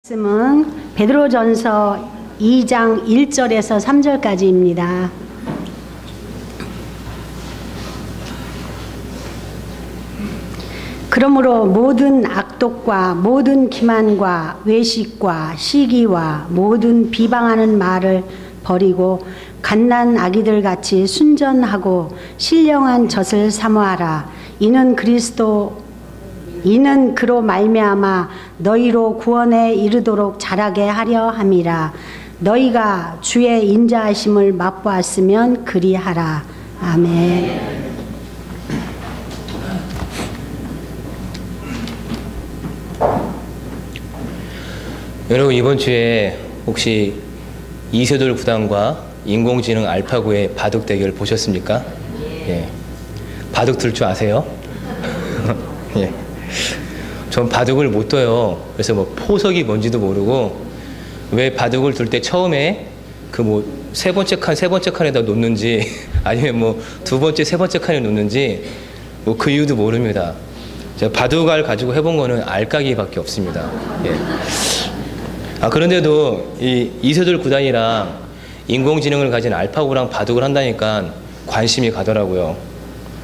말씀은 베드로전서 2장 1절에서 3절까지입니다. 그러므로 모든 악독과 모든 기만과 외식과 시기와 모든 비방하는 말을 버리고 갓난 아기들 같이 순전하고 신령한 젖을 사모하라. 이는 그로 말미암아 너희로 구원에 이르도록 자라게 하려 함이라. 너희가 주의 인자하심을 맛보았으면 그리하라. 아멘. 여러분, 이번 주에 혹시 이세돌 구단과 인공지능 알파고의 바둑 대결 보셨습니까? 예. 바둑 둘 줄 아세요? 예. 전 바둑을 못 둬요. 그래서 뭐 포석이 뭔지도 모르고, 왜 바둑을 둘 때 처음에 그 세 번째 칸에다 놓는지 아니면 뭐 두 번째, 세 번째 칸에 놓는지 뭐 그 이유도 모릅니다. 제가 바둑알 가지고 해본 거는 알까기밖에 없습니다. 예. 그런데도 이 이세돌 구단이랑 인공지능을 가진 알파고랑 바둑을 한다니까 관심이 가더라고요.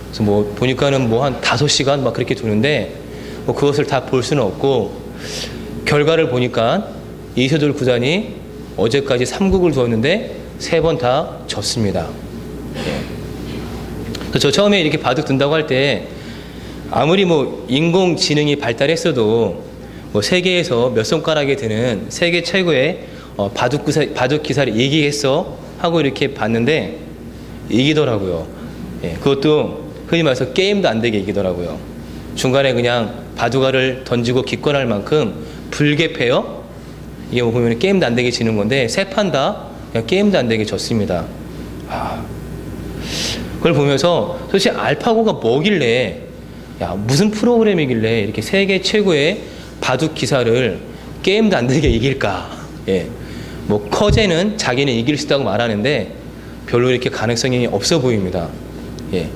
그래서 뭐 보니까는 뭐 한 5시간 막 그렇게 두는데 뭐 그것을 다 볼 수는 없고, 결과를 보니까 이세돌 구단이 어제까지 3국을 두었는데 3번 다 졌습니다. 예. 그래서 저 처음에 이렇게 바둑 둔다고 할 때 아무리 뭐 인공지능이 발달했어도 뭐 세계에서 몇 손가락에 드는 세계 최고의 바둑 기사를 이기겠어 하고 이렇게 봤는데 이기더라고요. 예, 그것도 흔히 말해서 게임도 안 되게 이기더라고요. 중간에 그냥 바둑알을 던지고 기권할 만큼 불개패요. 이게 뭐 보면 게임도 안 되게 지는 건데 3판 다 그냥 게임도 안 되게 졌습니다. 그걸 보면서 도대체 알파고가 뭐길래, 무슨 프로그램이길래 이렇게 세계 최고의 바둑 기사를 게임도 안 되게 이길까? 예. 뭐 커제는 자기는 이길 수 있다고 말하는데 별로 이렇게 가능성이 없어 보입니다. 예.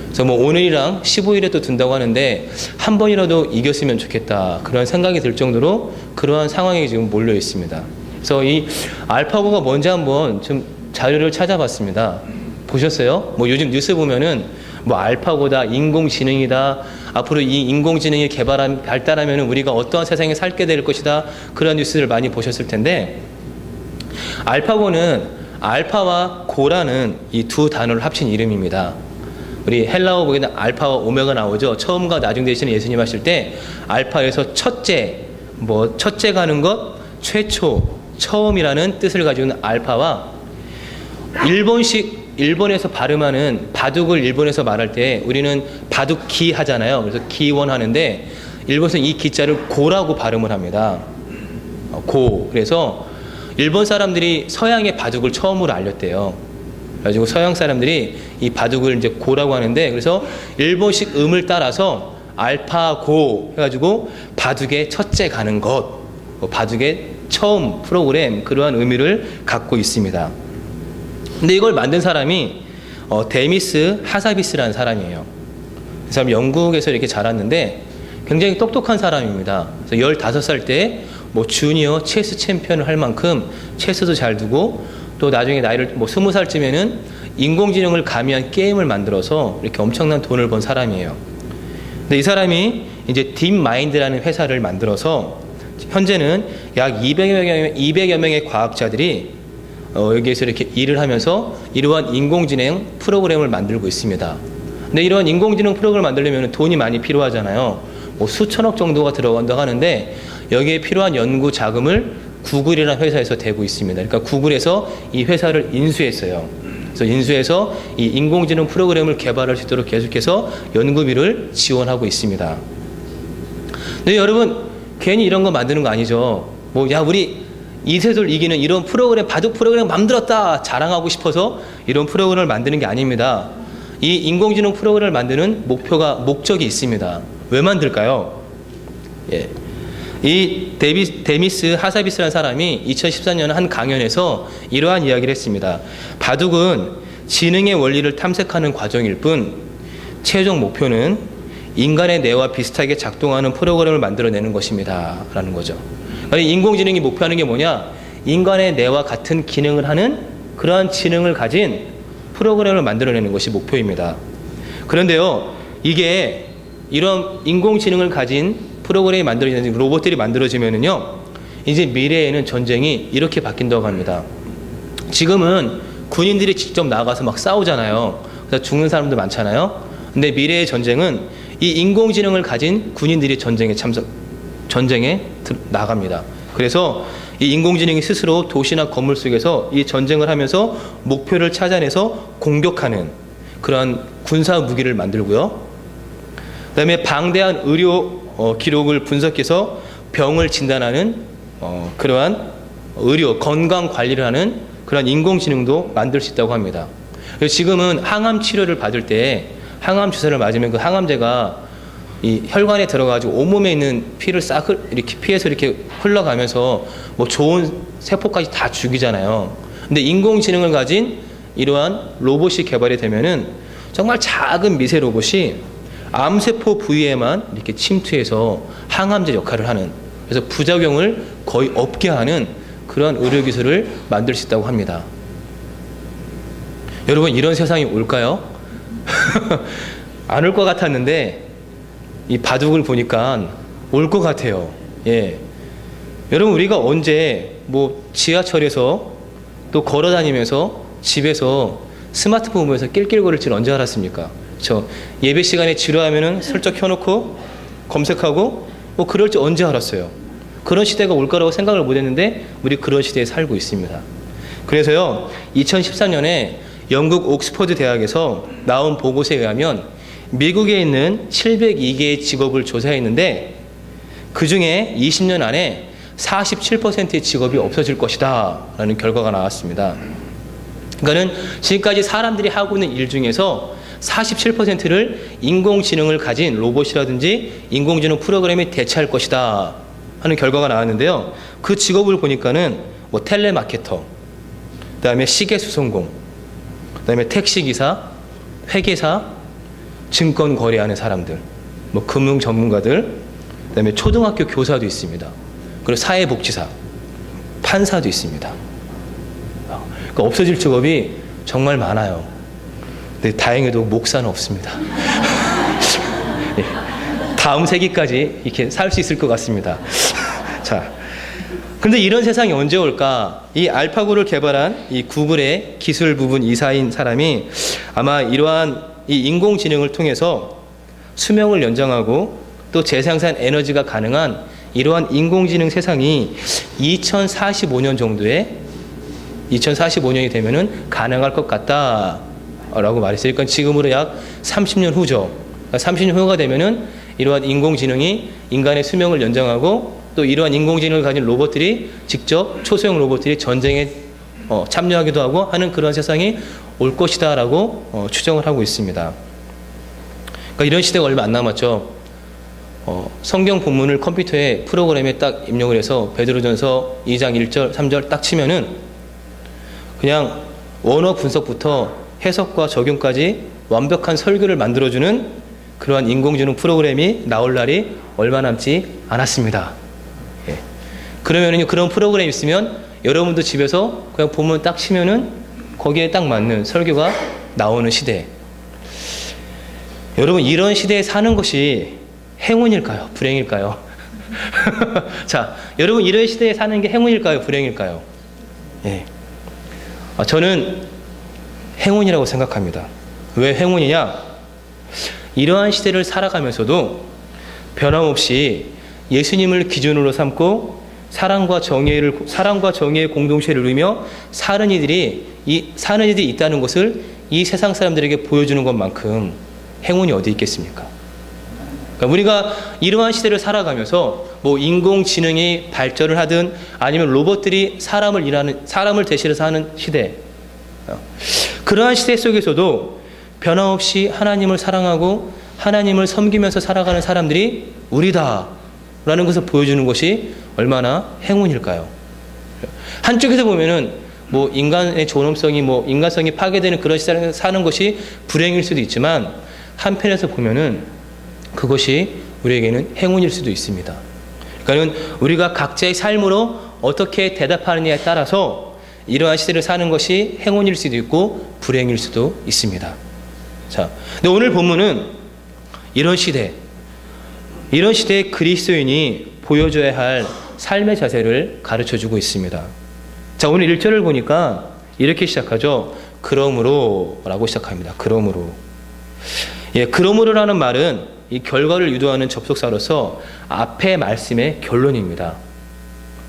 그래서 뭐 오늘이랑 15일에 또 둔다고 하는데 한 번이라도 이겼으면 좋겠다, 그런 생각이 들 정도로 그러한 상황이 지금 몰려 있습니다. 그래서 이 알파고가 뭔지 한번 좀 자료를 찾아봤습니다. 보셨어요? 뭐 요즘 뉴스 보면은 뭐 알파고다, 인공지능이다, 앞으로 이 인공지능이 발달하면 우리가 어떠한 세상에 살게 될 것이다, 그런 뉴스를 많이 보셨을 텐데, 알파고는 알파와 고라는 이 두 단어를 합친 이름입니다. 우리 헬라어 보기에는 알파와 오메가 나오죠. 처음과 나중 되시는 예수님 하실 때 알파에서 첫째, 뭐 첫째가 하는 것, 최초, 처음이라는 뜻을 가지고 있는 알파와, 일본에서 발음하는 바둑을 일본에서 말할 때 우리는 바둑기 하잖아요. 그래서 기원 하는데 일본에서는 이 기자를 고라고 발음을 합니다. 고. 그래서 일본 사람들이 서양의 바둑을 처음으로 알렸대요. 그래가지고 서양 사람들이 이 바둑을 이제 고라고 하는데, 그래서 일본식 음을 따라서 알파고 해가지고 바둑의 첫째 가는 것, 바둑의 처음 프로그램, 그러한 의미를 갖고 있습니다. 근데 이걸 만든 사람이 데미스 하사비스라는 사람이에요. 그 사람 영국에서 이렇게 자랐는데 굉장히 똑똑한 사람입니다. 그래서 15살 때 뭐 주니어 체스 챔피언을 할 만큼 체스도 잘 두고, 또 나중에 나이를 뭐 20살쯤에는 인공지능을 가미한 게임을 만들어서 이렇게 엄청난 돈을 번 사람이에요. 근데 이 사람이 이제 딥마인드라는 회사를 만들어서 현재는 약 200여 명의 과학자들이 여기에서 이렇게 일을 하면서 이러한 인공지능 프로그램을 만들고 있습니다. 근데 이러한 인공지능 프로그램을 만들려면 돈이 많이 필요하잖아요. 뭐 수천억 정도가 들어간다고 하는데 여기에 필요한 연구 자금을 구글이라는 회사에서 대고 있습니다. 그러니까 구글에서 이 회사를 인수했어요. 그래서 인수해서 이 인공지능 프로그램을 개발할 수 있도록 계속해서 연구비를 지원하고 있습니다. 근데 여러분, 괜히 이런 거 만드는 거 아니죠. 우리 이세돌 이기는 이런 프로그램, 바둑 프로그램 만들었다 자랑하고 싶어서 이런 프로그램을 만드는 게 아닙니다. 이 인공지능 프로그램을 만드는 목적이 있습니다. 왜 만들까요? 예. 이 데미스 하사비스라는 사람이 2014년 한 강연에서 이러한 이야기를 했습니다. 바둑은 지능의 원리를 탐색하는 과정일 뿐 최종 목표는 인간의 뇌와 비슷하게 작동하는 프로그램을 만들어내는 것입니다. 라는 거죠. 아니, 인공지능이 목표하는 게 뭐냐? 인간의 뇌와 같은 기능을 하는 그러한 지능을 가진 프로그램을 만들어내는 것이 목표입니다. 그런데요, 이게 이런 인공지능을 가진 프로그램이 만들어지는 로봇들이 만들어지면은요, 이제 미래에는 전쟁이 이렇게 바뀐다고 합니다. 지금은 군인들이 직접 나가서 막 싸우잖아요. 그래서 죽는 사람도 많잖아요. 근데 미래의 전쟁은 이 인공지능을 가진 군인들이 전쟁에 나갑니다. 그래서 이 인공지능이 스스로 도시나 건물 속에서 이 전쟁을 하면서 목표를 찾아내서 공격하는 그런 군사 무기를 만들고요. 그다음에 방대한 의료 기록을 분석해서 병을 진단하는 그러한 의료 건강 관리를 하는 그런 인공지능도 만들 수 있다고 합니다. 그래서 지금은 항암 치료를 받을 때 항암 주사를 맞으면 그 항암제가 이 혈관에 들어가지고 온몸에 있는 피를 싹 이렇게 피해서 이렇게 흘러가면서 뭐 좋은 세포까지 다 죽이잖아요. 근데 인공지능을 가진 이러한 로봇이 개발이 되면은 정말 작은 미세 로봇이 암세포 부위에만 이렇게 침투해서 항암제 역할을 하는, 그래서 부작용을 거의 없게 하는 그런 의료 기술을 만들 수 있다고 합니다. 여러분, 이런 세상이 올까요? 안 올 것 같았는데 이 바둑을 보니까 올 것 같아요. 예. 여러분, 우리가 언제 뭐 지하철에서 또 걸어 다니면서 집에서 스마트폰 보면서 낄낄거릴 줄 언제 알았습니까? 저 예배 시간에 지루하면은 슬쩍 켜놓고 검색하고 뭐 그럴 줄 언제 알았어요? 그런 시대가 올 거라고 생각을 못 했는데 우리 그런 시대에 살고 있습니다. 그래서요, 2013년에 영국 옥스퍼드 대학에서 나온 보고서에 의하면 미국에 있는 702개의 직업을 조사했는데 그 중에 20년 안에 47%의 직업이 없어질 것이다 라는 결과가 나왔습니다. 그러니까는 지금까지 사람들이 하고 있는 일 중에서 47%를 인공지능을 가진 로봇이라든지 인공지능 프로그램이 대체할 것이다 하는 결과가 나왔는데요. 그 직업을 보니까는 뭐 텔레마케터, 그다음에 시계 수송공, 그다음에 택시기사, 회계사, 증권 거래하는 사람들, 뭐 금융 전문가들, 그다음에 초등학교 교사도 있습니다. 그리고 사회복지사, 판사도 있습니다. 그러니까 없어질 직업이 정말 많아요. 근데 다행히도 목사는 없습니다. 예, 다음 세기까지 이렇게 살 수 있을 것 같습니다. 자, 근데 이런 세상이 언제 올까? 이 알파고를 개발한 이 구글의 기술 부분 이사인 사람이 아마 이러한 이 인공지능을 통해서 수명을 연장하고 또 재생산 에너지가 가능한 이러한 인공지능 세상이 2045년 정도에 2045년이 되면은 가능할 것 같다라고 말했어요. 그러니까 지금으로 약 30년 후죠. 그러니까 30년 후가 되면은 이러한 인공지능이 인간의 수명을 연장하고 또 이러한 인공지능을 가진 로봇들이 직접 초소형 로봇들이 전쟁에 참여하기도 하고 하는 그런 세상이 올 것이다라고 추정을 하고 있습니다. 그러니까 이런 시대가 얼마 안 남았죠. 성경 본문을 컴퓨터에 프로그램에 딱 입력을 해서 베드로전서 2장 1절 3절 딱 치면은 그냥 원어 분석부터 해석과 적용까지 완벽한 설교를 만들어주는 그러한 인공지능 프로그램이 나올 날이 얼마 남지 않았습니다. 예. 그러면은 그런 프로그램이 있으면 여러분도 집에서 그냥 본문 딱 치면은 거기에 딱 맞는 설교가 나오는 시대. 여러분, 이런 시대에 사는 것이 행운일까요? 불행일까요? 자, 여러분, 이런 시대에 사는 게 행운일까요? 불행일까요? 예. 저는 행운이라고 생각합니다. 왜 행운이냐? 이러한 시대를 살아가면서도 변함없이 예수님을 기준으로 삼고 사랑과 정의의 공동체를 이루며 사는 이들이 있다는 것을 이 세상 사람들에게 보여주는 것만큼 행운이 어디 있겠습니까? 그러니까 우리가 이러한 시대를 살아가면서 뭐 인공지능이 발전을 하든 아니면 로봇들이 사람을 대신해서 하는 시대, 그러한 시대 속에서도 변함없이 하나님을 사랑하고 하나님을 섬기면서 살아가는 사람들이 우리다라는 것을 보여주는 것이 얼마나 행운일까요? 한쪽에서 보면은 뭐 인간의 존엄성이 인간성이 파괴되는 그런 시대를 사는 것이 불행일 수도 있지만 한편에서 보면은 그것이 우리에게는 행운일 수도 있습니다. 그러니까 우리가 각자의 삶으로 어떻게 대답하느냐에 따라서 이러한 시대를 사는 것이 행운일 수도 있고 불행일 수도 있습니다. 자, 근데 오늘 본문은 이런 시대에 그리스도인이 보여줘야 할 삶의 자세를 가르쳐주고 있습니다. 자, 오늘 1절을 보니까 이렇게 시작하죠. 그러므로 라고 시작합니다. 그러므로. 그러므로라는 말은 이 결과를 유도하는 접속사로서 앞의 말씀의 결론입니다.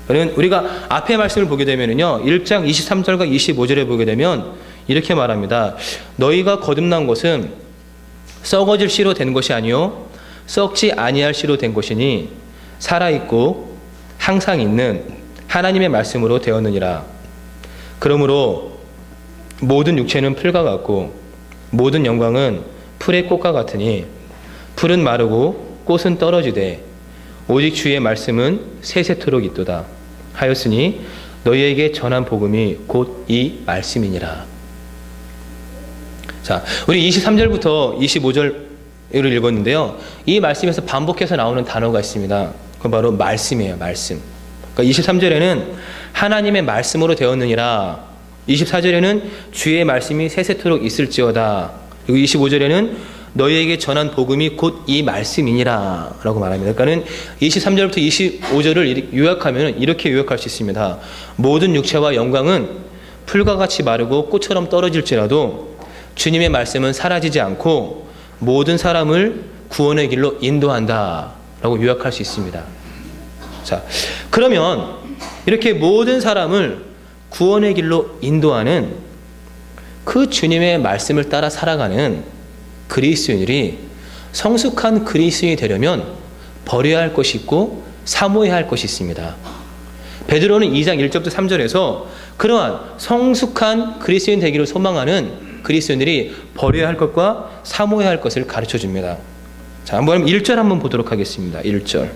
그러면 우리가 앞의 말씀을 보게 되면요, 1장 23절과 25절에 보게 되면 이렇게 말합니다. 너희가 거듭난 것은 썩어질 씨로 된 것이 아니요 썩지 아니할 씨로 된 것이니 살아있고 항상 있는 하나님의 말씀으로 되었느니라. 그러므로 모든 육체는 풀과 같고 모든 영광은 풀의 꽃과 같으니 풀은 마르고 꽃은 떨어지되 오직 주의 말씀은 세세토록 있도다 하였으니 너희에게 전한 복음이 곧 이 말씀이니라. 자, 우리 23절부터 25절을 읽었는데요. 이 말씀에서 반복해서 나오는 단어가 있습니다. 그건 바로 말씀이에요. 말씀. 그러니까 23절에는 하나님의 말씀으로 되었느니라. 24절에는 주의 말씀이 세세토록 있을지어다. 그리고 25절에는 너희에게 전한 복음이 곧 이 말씀이니라 라고 말합니다. 그러니까 23절부터 25절을 요약하면 이렇게 요약할 수 있습니다. 모든 육체와 영광은 풀과 같이 마르고 꽃처럼 떨어질지라도 주님의 말씀은 사라지지 않고 모든 사람을 구원의 길로 인도한다 라고 요약할 수 있습니다. 자, 그러면 이렇게 모든 사람을 구원의 길로 인도하는 그 주님의 말씀을 따라 살아가는 그리스도인들이 성숙한 그리스도인이 되려면 버려야 할 것이 있고 사모해야 할 것이 있습니다. 베드로는 2장 1절부터 3절에서 그러한 성숙한 그리스도인 되기를 소망하는 그리스도인들이 버려야 할 것과 사모해야 할 것을 가르쳐 줍니다. 자, 한번 1절 한번 보도록 하겠습니다. 1절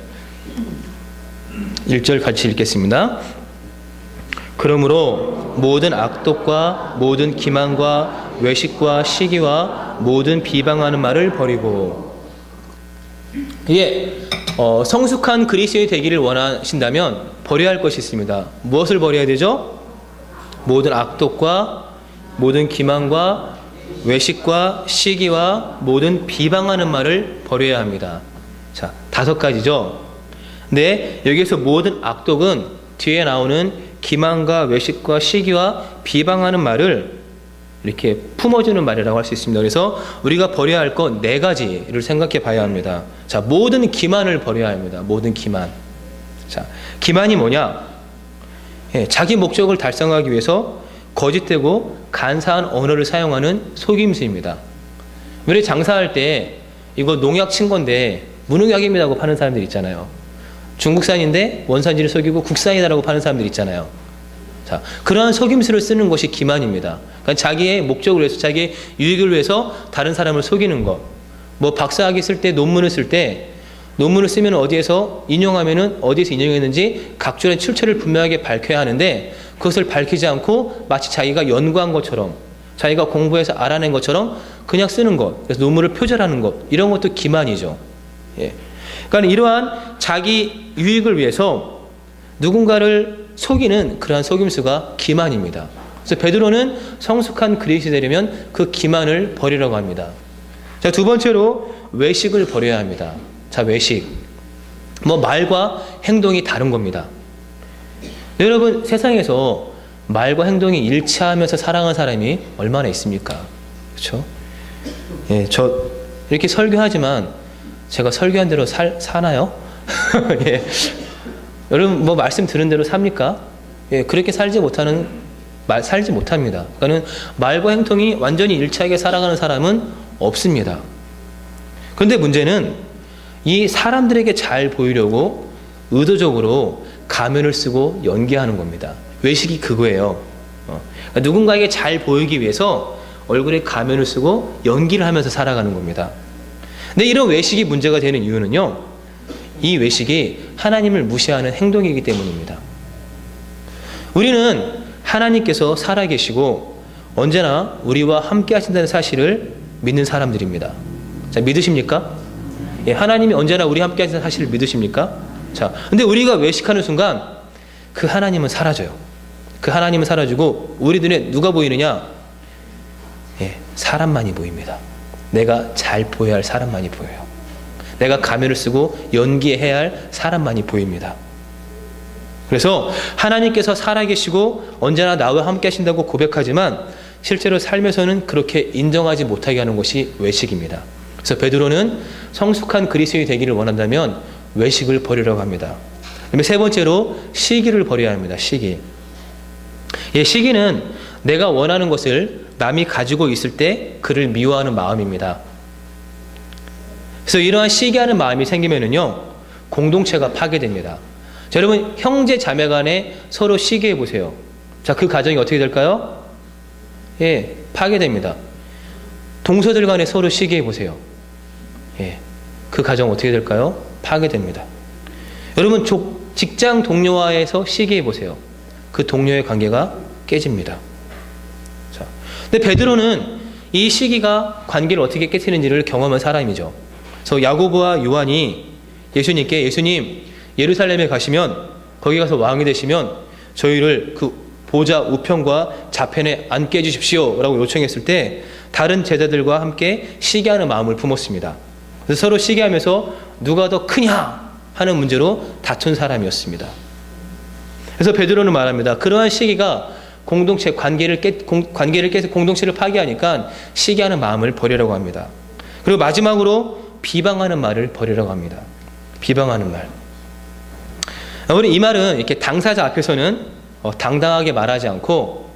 같이 읽겠습니다. 그러므로 모든 악독과 모든 기만과 외식과 시기와 모든 비방하는 말을 버리고. 성숙한 그리스도인이 되기를 원하신다면 버려야 할 것이 있습니다. 무엇을 버려야 되죠? 모든 악독과 모든 기만과 외식과 시기와 모든 비방하는 말을 버려야 합니다. 자, 5가지죠. 근데 여기에서 모든 악독은 뒤에 나오는 기만과 외식과 시기와 비방하는 말을 이렇게 품어주는 말이라고 할 수 있습니다. 그래서 우리가 버려야 할 것 4가지를 생각해 봐야 합니다. 자, 모든 기만을 버려야 합니다. 모든 기만. 자, 기만이 뭐냐? 자기 목적을 달성하기 위해서 거짓되고 간사한 언어를 사용하는 속임수입니다. 우리 장사할 때 이거 농약 친 건데 무농약입니다고 파는 사람들 있잖아요. 중국산인데 원산지를 속이고 국산이다라고 파는 사람들 있잖아요. 자, 그러한 속임수를 쓰는 것이 기만입니다. 그러니까 자기의 목적을 위해서, 자기의 유익을 위해서 다른 사람을 속이는 것. 뭐 박사학위 쓸 때, 논문을 쓸 때, 논문을 쓰면 어디에서 인용하면은 어디에서 인용했는지 각종의 출처를 분명하게 밝혀야 하는데 그것을 밝히지 않고 마치 자기가 연구한 것처럼, 자기가 공부해서 알아낸 것처럼 그냥 쓰는 것. 그래서 논문을 표절하는 것. 이런 것도 기만이죠. 그러니까 이러한 자기 유익을 위해서 누군가를 속이는 그러한 속임수가 기만입니다. 그래서 베드로는 성숙한 그리스도인이 되려면 그 기만을 버리라고 합니다. 자, 2번째로 외식을 버려야 합니다. 자, 외식. 말과 행동이 다른 겁니다. 여러분, 세상에서 말과 행동이 일치하면서 살아가는 사람이 얼마나 있습니까? 그렇죠? 저 이렇게 설교하지만 제가 설교한 대로 사나요? 여러분, 말씀 들은 대로 삽니까? 그렇게 살지 못합니다. 그러니까 말과 행동이 완전히 일치하게 살아가는 사람은 없습니다. 그런데 문제는 이 사람들에게 잘 보이려고 의도적으로 가면을 쓰고 연기하는 겁니다. 외식이 그거예요. 그러니까 누군가에게 잘 보이기 위해서 얼굴에 가면을 쓰고 연기를 하면서 살아가는 겁니다. 근데 이런 외식이 문제가 되는 이유는요, 이 외식이 하나님을 무시하는 행동이기 때문입니다. 우리는 하나님께서 살아계시고 언제나 우리와 함께 하신다는 사실을 믿는 사람들입니다. 자, 믿으십니까? 하나님이 언제나 우리와 함께 하신다는 사실을 믿으십니까? 자, 근데 우리가 외식하는 순간 그 하나님은 사라져요. 그 하나님은 사라지고 우리 눈에 누가 보이느냐? 예, 사람만이 보입니다. 내가 잘 보여야 할 사람만이 보여요. 내가 가면을 쓰고 연기해야 할 사람만이 보입니다. 그래서 하나님께서 살아계시고 언제나 나와 함께 하신다고 고백하지만 실제로 삶에서는 그렇게 인정하지 못하게 하는 것이 외식입니다. 그래서 베드로는 성숙한 그리스도인이 되기를 원한다면 외식을 버리려고 합니다. 그다음에 세 번째로 시기를 버려야 합니다. 시기. 예, 시기는 내가 원하는 것을 남이 가지고 있을 때 그를 미워하는 마음입니다. 그래서 이러한 시기하는 마음이 생기면은요, 공동체가 파괴됩니다. 자, 여러분, 형제 자매 간에 서로 시기해 보세요. 자, 그 가정이 어떻게 될까요? 예, 파괴됩니다. 동서들 간에 서로 시기해 보세요. 예, 그 가정 어떻게 될까요? 파괴됩니다. 여러분, 직장 동료와에서 시기해 보세요. 그 동료의 관계가 깨집니다. 자, 근데 베드로는 이 시기가 관계를 어떻게 깨트리는지를 경험한 사람이죠. 그래서 야고보와 요한이 예수님께, 예수님, 예루살렘에 가시면, 거기 가서 왕이 되시면 저희를 그 보좌 우편과 좌편에 앉게 해주십시오 라고 요청했을 때 다른 제자들과 함께 시기하는 마음을 품었습니다. 그래서 서로 시기하면서 누가 더 크냐 하는 문제로 다툰 사람이었습니다. 그래서 베드로는 말합니다. 그러한 시기가 공동체 관계를 깨서 공동체를 파괴하니까 시기하는 마음을 버리라고 합니다. 그리고 마지막으로 비방하는 말을 버리라고 합니다. 비방하는 말. 우리 이 말은 이렇게 당사자 앞에서는 당당하게 말하지 않고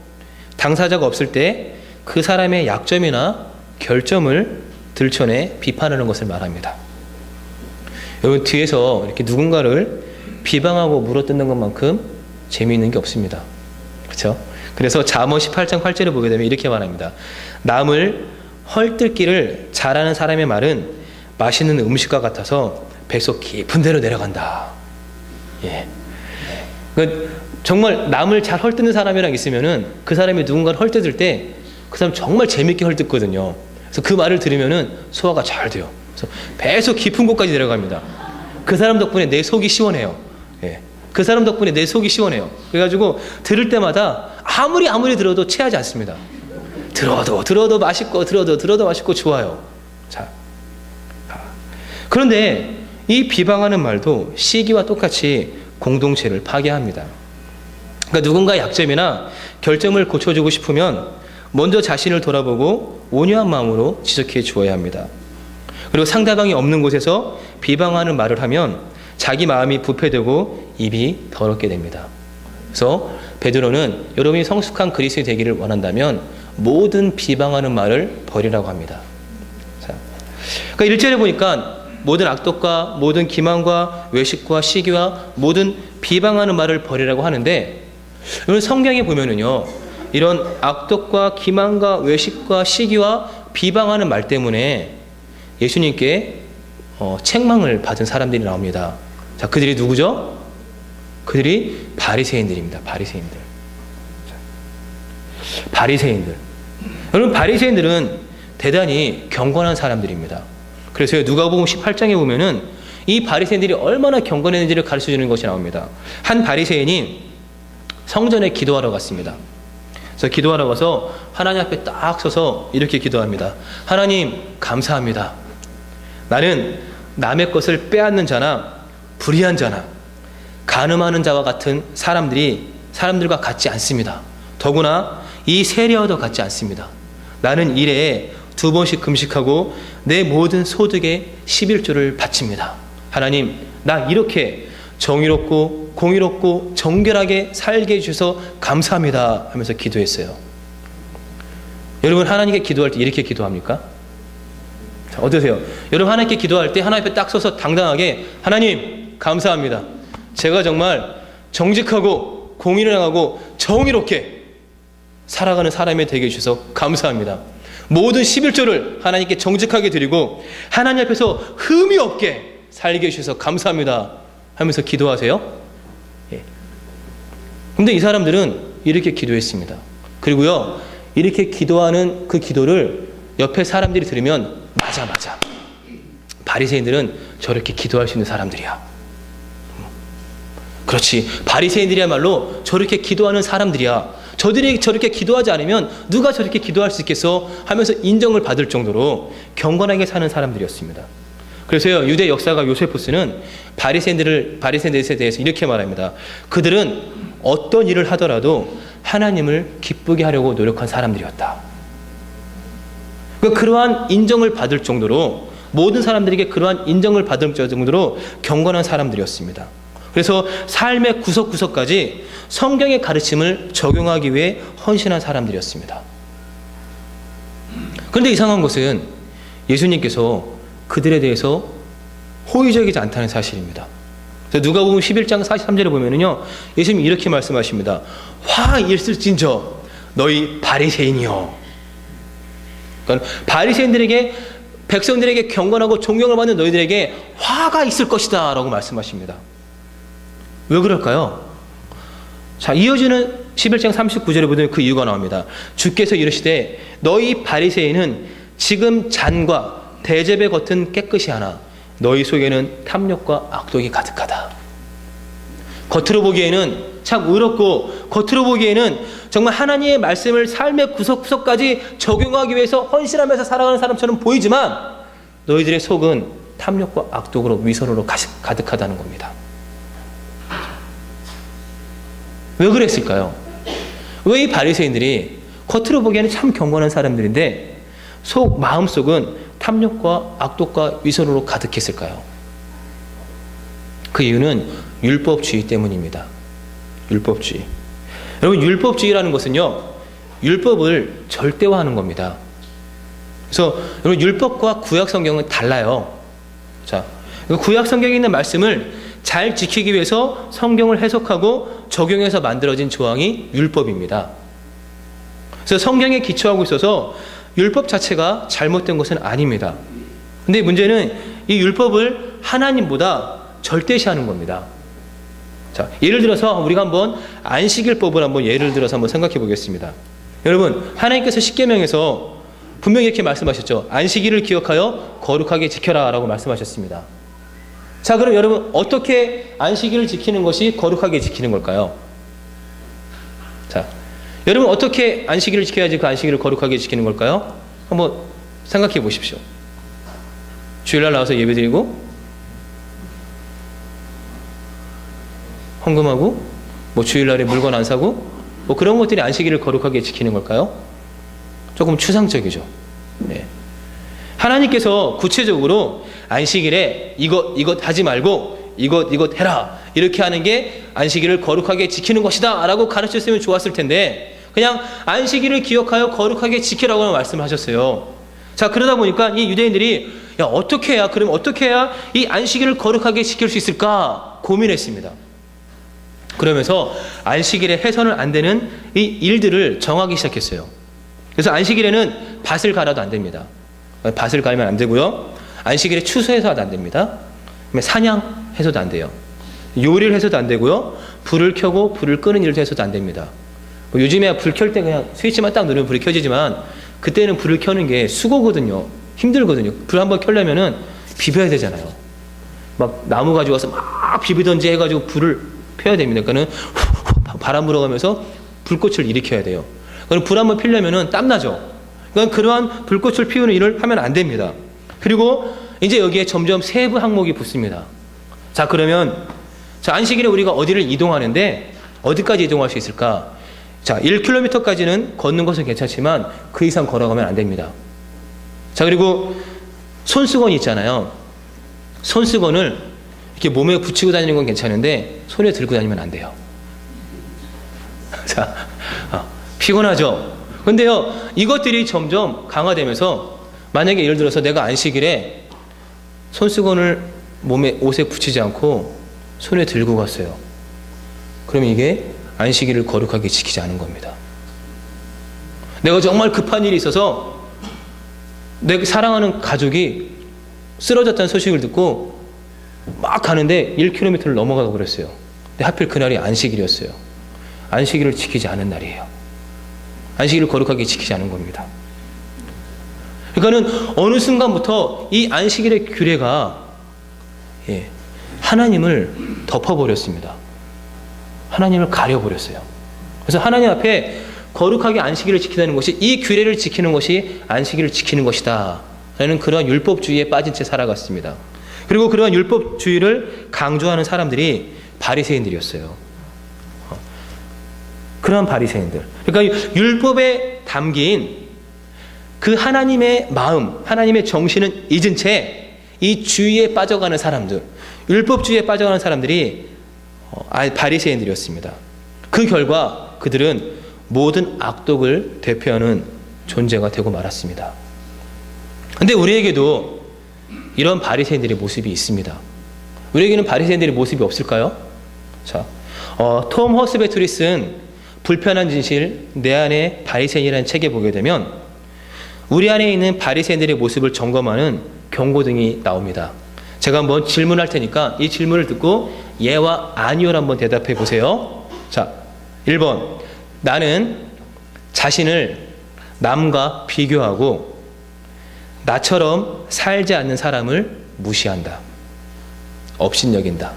당사자가 없을 때 그 사람의 약점이나 결점을 들춰내 비판하는 것을 말합니다. 여러분, 뒤에서 이렇게 누군가를 비방하고 물어뜯는 것만큼 재미있는 게 없습니다. 그렇죠? 그래서 잠언 18장 8절을 보게 되면 이렇게 말합니다. 남을 헐뜯기를 잘하는 사람의 말은 맛있는 음식과 같아서 뱃속 깊은 데로 내려간다. 예. 정말 남을 잘 헐뜯는 사람이랑 있으면은 그 사람이 누군가를 헐뜯을 때 그 사람 정말 재밌게 헐뜯거든요. 그래서 그 말을 들으면은 소화가 잘 돼요. 그래서 뱃속 깊은 곳까지 내려갑니다. 그 사람 덕분에 내 속이 시원해요. 예. 그 사람 덕분에 내 속이 시원해요. 그래가지고 들을 때마다 아무리 들어도 체하지 않습니다. 들어도 맛있고 들어도 맛있고 좋아요. 자, 그런데 이 비방하는 말도 시기와 똑같이 공동체를 파괴합니다. 그러니까 누군가의 약점이나 결점을 고쳐주고 싶으면 먼저 자신을 돌아보고 온유한 마음으로 지적해 주어야 합니다. 그리고 상대방이 없는 곳에서 비방하는 말을 하면 자기 마음이 부패되고 입이 더럽게 됩니다. 그래서 베드로는 여러분이 성숙한 그리스도인이 되기를 원한다면 모든 비방하는 말을 버리라고 합니다. 자, 그러니까 1절에 보니까 모든 악독과 모든 기만과 외식과 시기와 모든 비방하는 말을 버리라고 하는데, 여러분 성경에 보면은요, 이런 악독과 기만과 외식과 시기와 비방하는 말 때문에 예수님께 책망을 받은 사람들이 나옵니다. 자, 그들이 누구죠? 그들이 바리새인들입니다. 바리새인들. 바리새인들. 여러분, 바리새인들은 대단히 경건한 사람들입니다. 그래서 누가복음 18장에 보면은 이 바리새인들이 얼마나 경건했는지를 가르쳐 주는 것이 나옵니다. 한 바리새인이 성전에 기도하러 갔습니다. 그래서 기도하러 가서 하나님 앞에 딱 서서 이렇게 기도합니다. 하나님, 감사합니다. 나는 남의 것을 빼앗는 자나 불의한 자나 간음하는 자와 같은 사람들과 같지 않습니다. 더구나 이 세리와도 같지 않습니다. 나는 일에 2번씩 금식하고 내 모든 소득의 11조를 바칩니다. 하나님, 나 이렇게 정의롭고 공의롭고 정결하게 살게 해주셔서 감사합니다 하면서 기도했어요. 여러분, 하나님께 기도할 때 이렇게 기도합니까? 자, 어떠세요? 여러분, 하나님께 기도할 때 하나님 앞에 딱 서서 당당하게 하나님 감사합니다. 제가 정말 정직하고 공의를 행하고 정의롭게 살아가는 사람이 되게 해주셔서 감사합니다. 모든 11조를 하나님께 정직하게 드리고 하나님 앞에서 흠이 없게 살게 해주셔서 감사합니다 하면서 기도하세요. 예. 근데 이 사람들은 이렇게 기도했습니다. 그리고요, 이렇게 기도하는 그 기도를 옆에 사람들이 들으면 맞아. 바리새인들은 저렇게 기도할 수 있는 사람들이야. 그렇지. 바리새인들이야말로 저렇게 기도하는 사람들이야. 저들이 저렇게 기도하지 않으면 누가 저렇게 기도할 수 있겠어? 하면서 인정을 받을 정도로 경건하게 사는 사람들이었습니다. 그래서요, 유대 역사가 요세푸스는 바리새인들에 대해서 이렇게 말합니다. 그들은 어떤 일을 하더라도 하나님을 기쁘게 하려고 노력한 사람들이었다. 그러니까 그러한 인정을 받을 정도로, 모든 사람들에게 그러한 인정을 받을 정도로 경건한 사람들이었습니다. 그래서 삶의 구석구석까지 성경의 가르침을 적용하기 위해 헌신한 사람들이었습니다. 그런데 이상한 것은 예수님께서 그들에 대해서 호의적이지 않다는 사실입니다. 그래서 누가복음 11장 43절에 보면은요, 예수님이 이렇게 말씀하십니다. 화 있을진저 너희 바리새인이여. 그러니까 바리새인들에게, 백성들에게 경건하고 존경을 받는 너희들에게 화가 있을 것이다 라고 말씀하십니다. 왜 그럴까요? 자, 이어지는 11장 39절에 보면 그 이유가 나옵니다. 주께서 이르시되 너희 바리새인은 지금 잔과 대접의 겉은 깨끗이 하나 너희 속에는 탐욕과 악독이 가득하다. 겉으로 보기에는 참 의롭고, 겉으로 보기에는 정말 하나님의 말씀을 삶의 구석구석까지 적용하기 위해서 헌신하면서 살아가는 사람처럼 보이지만 너희들의 속은 탐욕과 악독으로, 위선으로 가득하다는 겁니다. 왜 그랬을까요? 왜 이 바리새인들이 겉으로 보기에는 참 경건한 사람들인데 마음속은 탐욕과 악독과 위선으로 가득했을까요? 그 이유는 율법주의 때문입니다. 율법주의. 여러분, 율법주의라는 것은요, 율법을 절대화하는 겁니다. 그래서 여러분, 율법과 구약 성경은 달라요. 자, 구약 성경에 있는 말씀을 잘 지키기 위해서 성경을 해석하고 적용해서 만들어진 조항이 율법입니다. 그래서 성경에 기초하고 있어서 율법 자체가 잘못된 것은 아닙니다. 근데 문제는 이 율법을 하나님보다 절대시하는 겁니다. 자, 예를 들어서 우리가 한번 안식일법을 한번 예를 들어서 한번 생각해 보겠습니다. 여러분, 하나님께서 십계명에서 분명히 이렇게 말씀하셨죠. 안식일을 기억하여 거룩하게 지켜라 라고 말씀하셨습니다. 자, 그럼 여러분, 어떻게 안식일을 지키는 것이 거룩하게 지키는 걸까요? 자, 여러분, 어떻게 안식일을 지켜야지 그 안식일을 거룩하게 지키는 걸까요? 한번 생각해 보십시오. 주일날 나와서 예배드리고 헌금하고 뭐 주일날에 물건 안 사고 뭐 그런 것들이 안식일을 거룩하게 지키는 걸까요? 조금 추상적이죠. 네. 하나님께서 구체적으로 안식일에 이것 하지 말고 이것 해라, 이렇게 하는 게 안식일을 거룩하게 지키는 것이다 라고 가르쳤으면 좋았을 텐데 그냥 안식일을 기억하여 거룩하게 지키라고 말씀하셨어요. 자, 그러다 보니까 이 유대인들이 어떻게 해야, 그럼 어떻게 해야 이 안식일을 거룩하게 지킬 수 있을까 고민했습니다. 그러면서 안식일에 해서는 안 되는 이 일들을 정하기 시작했어요. 그래서 안식일에는 밭을 갈아도 안 됩니다. 밭을 갈면 안 되고요. 안식일에 추수해서도 안 됩니다. 사냥해서도 안 돼요. 요리를 해서도 안 되고요. 불을 켜고 불을 끄는 일도 해서도 안 됩니다. 요즘에 불 켤 때 그냥 스위치만 딱 누르면 불이 켜지지만 그때는 불을 켜는 게 수고거든요. 힘들거든요. 불 한번 켜려면은 비벼야 되잖아요. 막 나무 가지고 와서 막 비비던지 해가지고 불을 펴야 됩니다. 그러니까는 바람 불어가면서 불꽃을 일으켜야 돼요. 그럼 불 한번 피려면은 땀나죠. 그러니까 그러한 불꽃을 피우는 일을 하면 안 됩니다. 그리고 이제 여기에 점점 세부 항목이 붙습니다. 자, 그러면 자, 안식일에 우리가 어디를 이동하는데 어디까지 이동할 수 있을까? 자, 1km까지는 걷는 것은 괜찮지만 그 이상 걸어가면 안 됩니다. 자, 그리고 손수건이 있잖아요. 손수건을 이렇게 몸에 붙이고 다니는 건 괜찮은데 손에 들고 다니면 안 돼요. 자, 피곤하죠? 근데요, 이것들이 점점 강화되면서 만약에 예를 들어서 내가 안식일에 손수건을 몸에 옷에 붙이지 않고 손에 들고 갔어요. 그러면 이게 안식일을 거룩하게 지키지 않은 겁니다. 내가 정말 급한 일이 있어서 내 사랑하는 가족이 쓰러졌다는 소식을 듣고 막 가는데 1km를 넘어가고 그랬어요. 근데 하필 그날이 안식일이었어요. 안식일을 지키지 않은 날이에요. 안식일을 거룩하게 지키지 않은 겁니다. 그러니까는 어느 순간부터 이 안식일의 규례가 하나님을 덮어버렸습니다. 하나님을 가려버렸어요. 그래서 하나님 앞에 거룩하게 안식일을 지키는 것이, 이 규례를 지키는 것이 안식일을 지키는 것이다 라는 그러한 율법주의에 빠진 채 살아갔습니다. 그리고 그러한 율법주의를 강조하는 사람들이 바리새인들이었어요. 그러한 바리새인들, 그러니까 율법에 담긴 그 하나님의 마음, 하나님의 정신은 잊은 채 이 주의에 빠져가는 사람들, 율법주의에 빠져가는 사람들이 바리새인들이었습니다. 그 결과 그들은 모든 악독을 대표하는 존재가 되고 말았습니다. 근데 우리에게도 이런 바리새인들의 모습이 있습니다. 우리에게는 바리새인들의 모습이 없을까요? 자, 톰 허스베툴이 쓴 불편한 진실, 내 안에 바리새인이라는 책에 보게 되면 우리 안에 있는 바리새인들의 모습을 점검하는 경고등이 나옵니다. 제가 한번 질문할 테니까 이 질문을 듣고 예와 아니오를 한번 대답해 보세요. 자, 1번. 나는 자신을 남과 비교하고 나처럼 살지 않는 사람을 무시한다. 업신여긴다.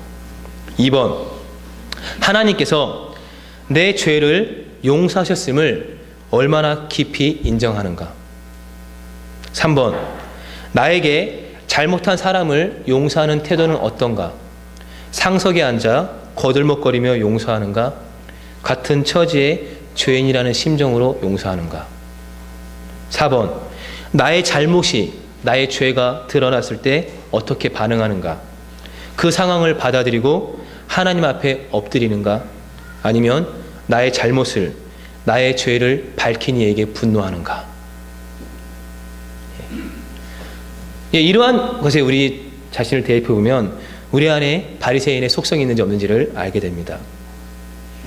2번. 하나님께서 내 죄를 용서하셨음을 얼마나 깊이 인정하는가. 3번. 나에게 잘못한 사람을 용서하는 태도는 어떤가? 상석에 앉아 거들먹거리며 용서하는가? 같은 처지의 죄인이라는 심정으로 용서하는가? 4번. 나의 잘못이, 나의 죄가 드러났을 때 어떻게 반응하는가? 그 상황을 받아들이고 하나님 앞에 엎드리는가? 아니면 나의 잘못을, 나의 죄를 밝힌 이에게 분노하는가? 예, 이러한 것에 우리 자신을 대입해 보면 우리 안에 바리새인의 속성이 있는지 없는지를 알게 됩니다.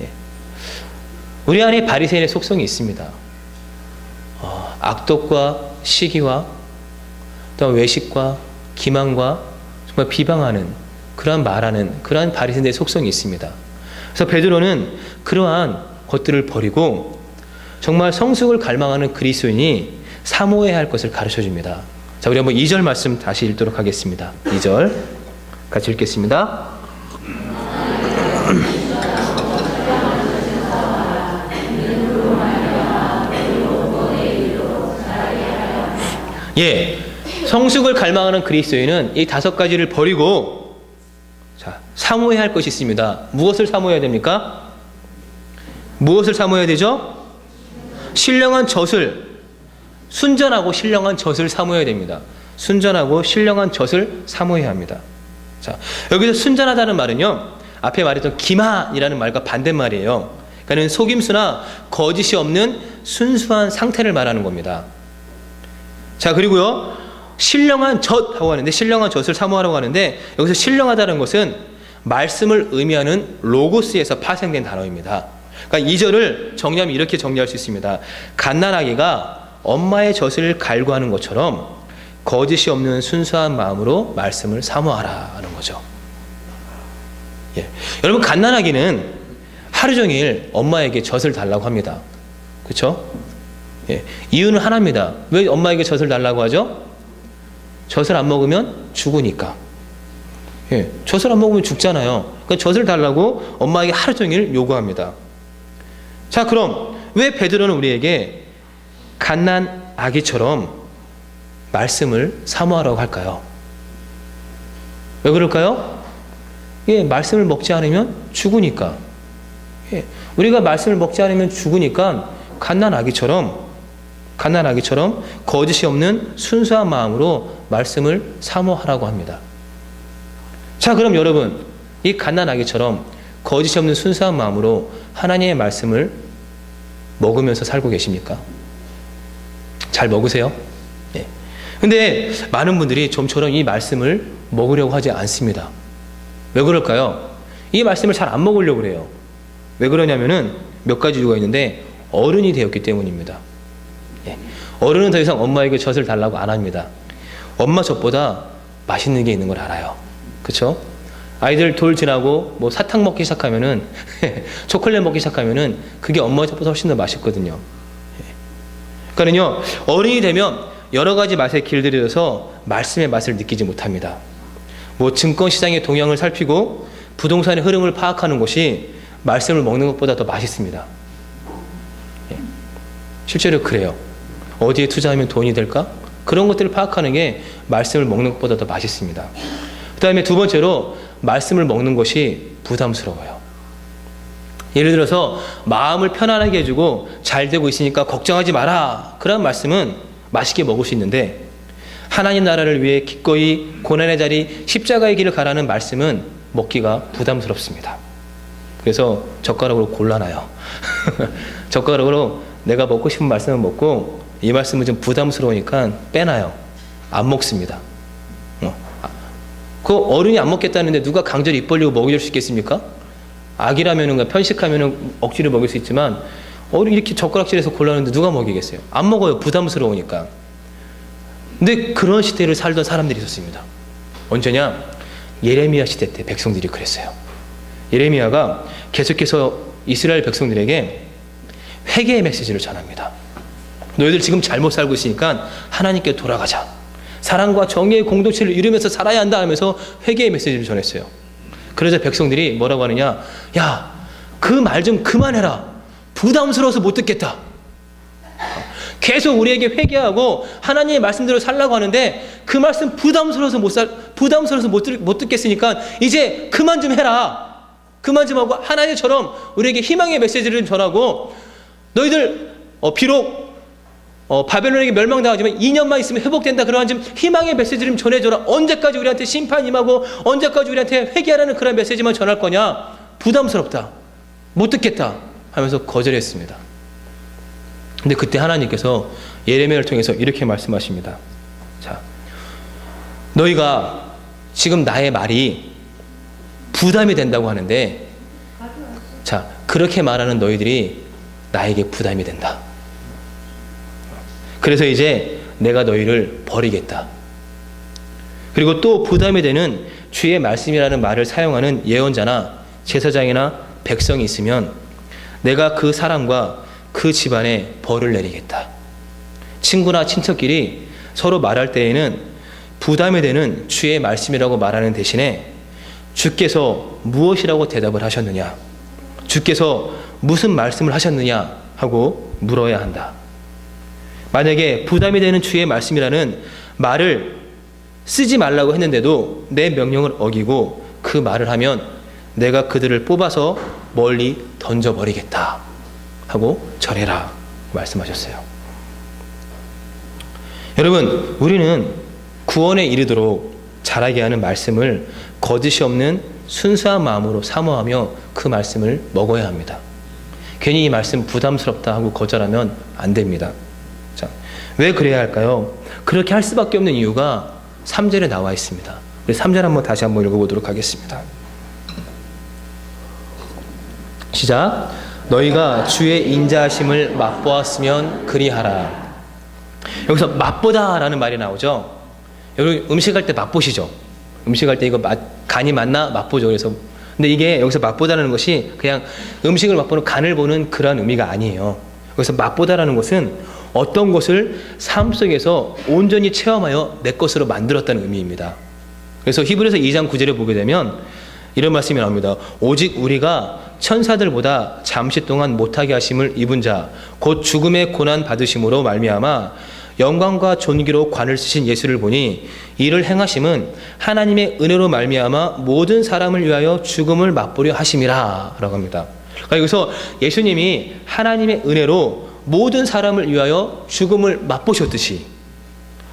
예. 우리 안에 바리새인의 속성이 있습니다. 악독과 시기와 또 외식과 기만과 정말 비방하는, 그러한 말하는 그러한 바리새인의 속성이 있습니다. 그래서 베드로는 그러한 것들을 버리고 정말 성숙을 갈망하는 그리스도인이 사모해야 할 것을 가르쳐 줍니다. 자, 우리 한번 2절 말씀 다시 읽도록 하겠습니다. 2절 같이 읽겠습니다. 예, 성숙을 갈망하는 그리스도인은 이 5가지를 버리고 자, 사모해야 할 것이 있습니다. 무엇을 사모해야 됩니까? 무엇을 사모해야 되죠? 신령한 젖을, 순전하고 신령한 젖을 사모해야 됩니다. 순전하고 신령한 젖을 사모해야 합니다. 자, 여기서 순전하다는 말은요, 앞에 말했던 기만이라는 말과 반대말이에요. 그러니까 속임수나 거짓이 없는 순수한 상태를 말하는 겁니다. 자, 그리고요, 신령한 젖하고 하는데, 신령한 젖을 사모하라고 하는데, 여기서 신령하다는 것은 말씀을 의미하는 로고스에서 파생된 단어입니다. 그러니까 2절을 정리하면 이렇게 정리할 수 있습니다. 갓난아기가 엄마의 젖을 갈구하는 것처럼 거짓이 없는 순수한 마음으로 말씀을 사모하라 하는 거죠. 예. 여러분, 갓난아기는 하루 종일 엄마에게 젖을 달라고 합니다. 그렇죠? 예. 이유는 하나입니다. 왜 엄마에게 젖을 달라고 하죠? 젖을 안 먹으면 죽으니까. 예. 젖을 안 먹으면 죽잖아요. 그러니까 젖을 달라고 엄마에게 하루 종일 요구합니다. 자, 그럼 왜 베드로는 우리에게 갓난 아기처럼 말씀을 사모하라고 할까요? 왜 그럴까요? 예, 말씀을 먹지 않으면 죽으니까. 예, 우리가 말씀을 먹지 않으면 죽으니까 갓난 아기처럼 거짓이 없는 순수한 마음으로 말씀을 사모하라고 합니다. 자, 그럼 여러분, 이 갓난 아기처럼 거짓이 없는 순수한 마음으로 하나님의 말씀을 먹으면서 살고 계십니까? 잘 먹으세요? 예. 근데 많은 분들이 좀처럼 이 말씀을 먹으려고 하지 않습니다. 왜 그럴까요? 이 말씀을 잘 안 먹으려고 그래요. 왜 그러냐면은 몇 가지 이유가 있는데, 어른이 되었기 때문입니다. 예. 어른은 더 이상 엄마에게 젖을 달라고 안 합니다. 엄마 젖보다 맛있는 게 있는 걸 알아요. 그렇죠? 아이들 돌 지나고 뭐 사탕 먹기 시작하면은 초콜릿 먹기 시작하면은 그게 엄마 젖보다 훨씬 더 맛있거든요. 그러니까요, 어른이 되면 여러 가지 맛에 길들여서 말씀의 맛을 느끼지 못합니다. 뭐 증권시장의 동향을 살피고 부동산의 흐름을 파악하는 것이 말씀을 먹는 것보다 더 맛있습니다. 예. 실제로 그래요. 어디에 투자하면 돈이 될까? 그런 것들을 파악하는 게 말씀을 먹는 것보다 더 맛있습니다. 그 다음에 두 번째로 말씀을 먹는 것이 부담스러워요. 예를 들어서 마음을 편안하게 해주고 잘 되고 있으니까 걱정하지 마라. 그런 말씀은 맛있게 먹을 수 있는데 하나님 나라를 위해 기꺼이 고난의 자리 십자가의 길을 가라는 말씀은 먹기가 부담스럽습니다. 그래서 젓가락으로 골라놔요. 젓가락으로 내가 먹고 싶은 말씀을 먹고 이 말씀은 좀 부담스러우니까 빼놔요. 안 먹습니다. 그 어른이 안 먹겠다는데 누가 강제로 입 벌리고 먹여줄 수 있겠습니까? 아기라면은 편식하면은 억지로 먹일 수 있지만 어른이 이렇게 젓가락질해서 골라는데 누가 먹이겠어요? 안 먹어요. 부담스러우니까. 근데 그런 시대를 살던 사람들이 있었습니다. 언제냐? 예레미야 시대 때 백성들이 그랬어요. 예레미야가 계속해서 이스라엘 백성들에게 회개의 메시지를 전합니다. 너희들 지금 잘못 살고 있으니까 하나님께 돌아가자. 사랑과 정의의 공동체를 이루면서 살아야 한다 하면서 회개의 메시지를 전했어요. 그러자 백성들이 뭐라고 하느냐? 야, 그 말 좀 그만해라. 부담스러워서 못 듣겠다. 계속 우리에게 회개하고 하나님의 말씀대로 살라고 하는데 그 말씀 부담스러워서 못 듣겠으니까 이제 그만 좀 해라. 그만 좀 하고 하나님처럼 우리에게 희망의 메시지를 전하고 너희들 비록 바벨론에게 멸망당하지만 2년만 있으면 회복된다. 그러한 좀 희망의 메시지를 좀 전해줘라. 언제까지 우리한테 심판 임하고 언제까지 우리한테 회개하라는 그런 메시지만 전할 거냐? 부담스럽다. 못 듣겠다 하면서 거절했습니다. 근데 그때 하나님께서 예레미야를 통해서 이렇게 말씀하십니다. 자, 너희가 지금 나의 말이 부담이 된다고 하는데, 자, 그렇게 말하는 너희들이 나에게 부담이 된다. 그래서 이제 내가 너희를 버리겠다. 그리고 또 부담이 되는 주의 말씀이라는 말을 사용하는 예언자나 제사장이나 백성이 있으면 내가 그 사람과 그 집안에 벌을 내리겠다. 친구나 친척끼리 서로 말할 때에는 부담이 되는 주의 말씀이라고 말하는 대신에 주께서 무엇이라고 대답을 하셨느냐, 주께서 무슨 말씀을 하셨느냐 하고 물어야 한다. 만약에 부담이 되는 주의 말씀이라는 말을 쓰지 말라고 했는데도 내 명령을 어기고 그 말을 하면 내가 그들을 뽑아서 멀리 던져버리겠다 하고 절해라 말씀하셨어요. 여러분, 우리는 구원에 이르도록 자라게 하는 말씀을 거짓이 없는 순수한 마음으로 사모하며 그 말씀을 먹어야 합니다. 괜히 이 말씀 부담스럽다 하고 거절하면 안 됩니다. 자, 왜 그래야 할까요? 그렇게 할 수밖에 없는 이유가 3절에 나와 있습니다. 우리 3절 다시 한번 읽어보도록 하겠습니다. 시작. 너희가 주의 인자하심을 맛보았으면 그리하라. 여기서 맛보다라는 말이 나오죠. 여러분 음식할 때 맛보시죠? 음식할 때 이거 간이 맞나 맛보죠. 그래서 근데 이게 여기서 맛보다라는 것이 그냥 음식을 맛보는 간을 보는 그런 의미가 아니에요. 여기서 맛보다라는 것은 어떤 것을 삶 속에서 온전히 체험하여 내 것으로 만들었다는 의미입니다. 그래서 히브리서 2장 9절에 보게 되면 이런 말씀이 나옵니다. 오직 우리가 천사들보다 잠시 동안 못하게 하심을 입은 자 곧 죽음의 고난 받으심으로 말미암아 영광과 존귀로 관을 쓰신 예수를 보니 이를 행하심은 하나님의 은혜로 말미암아 모든 사람을 위하여 죽음을 맛보려 하심이라 라고 합니다. 그러니까 여기서 예수님이 하나님의 은혜로 모든 사람을 위하여 죽음을 맛보셨듯이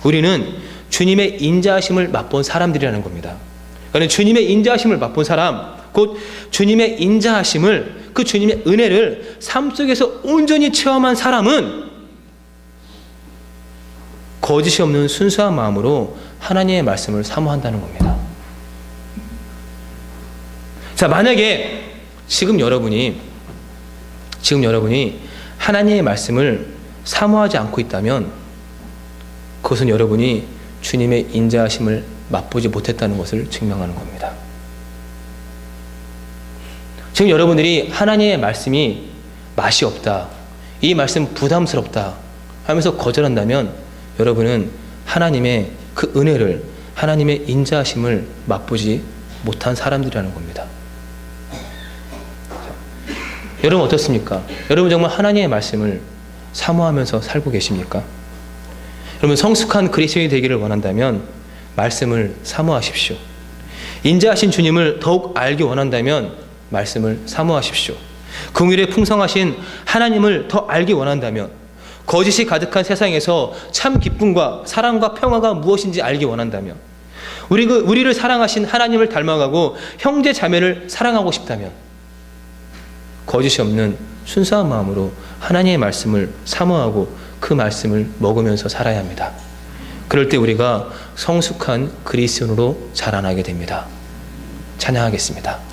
우리는 주님의 인자하심을 맛본 사람들이라는 겁니다. 그러니까 주님의 인자하심을 맛본 사람, 곧 주님의 인자하심을, 그 주님의 은혜를 삶 속에서 온전히 체험한 사람은 거짓이 없는 순수한 마음으로 하나님의 말씀을 사모한다는 겁니다. 자, 만약에 지금 여러분이 하나님의 말씀을 사모하지 않고 있다면 그것은 여러분이 주님의 인자하심을 맛보지 못했다는 것을 증명하는 겁니다. 지금 여러분들이 하나님의 말씀이 맛이 없다, 이 말씀 부담스럽다 하면서 거절한다면 여러분은 하나님의 그 은혜를, 하나님의 인자하심을 맛보지 못한 사람들이라는 겁니다. 여러분 어떻습니까? 여러분 정말 하나님의 말씀을 사모하면서 살고 계십니까? 여러분 성숙한 그리스도인이 되기를 원한다면 말씀을 사모하십시오. 인자하신 주님을 더욱 알기 원한다면 말씀을 사모하십시오. 긍휼에 풍성하신 하나님을 더 알기 원한다면, 거짓이 가득한 세상에서 참 기쁨과 사랑과 평화가 무엇인지 알기 원한다면, 우리를 사랑하신 하나님을 닮아가고 형제 자매를 사랑하고 싶다면 거짓이 없는 순수한 마음으로 하나님의 말씀을 사모하고 그 말씀을 먹으면서 살아야 합니다. 그럴 때 우리가 성숙한 그리스도인으로 자라나게 됩니다. 찬양하겠습니다.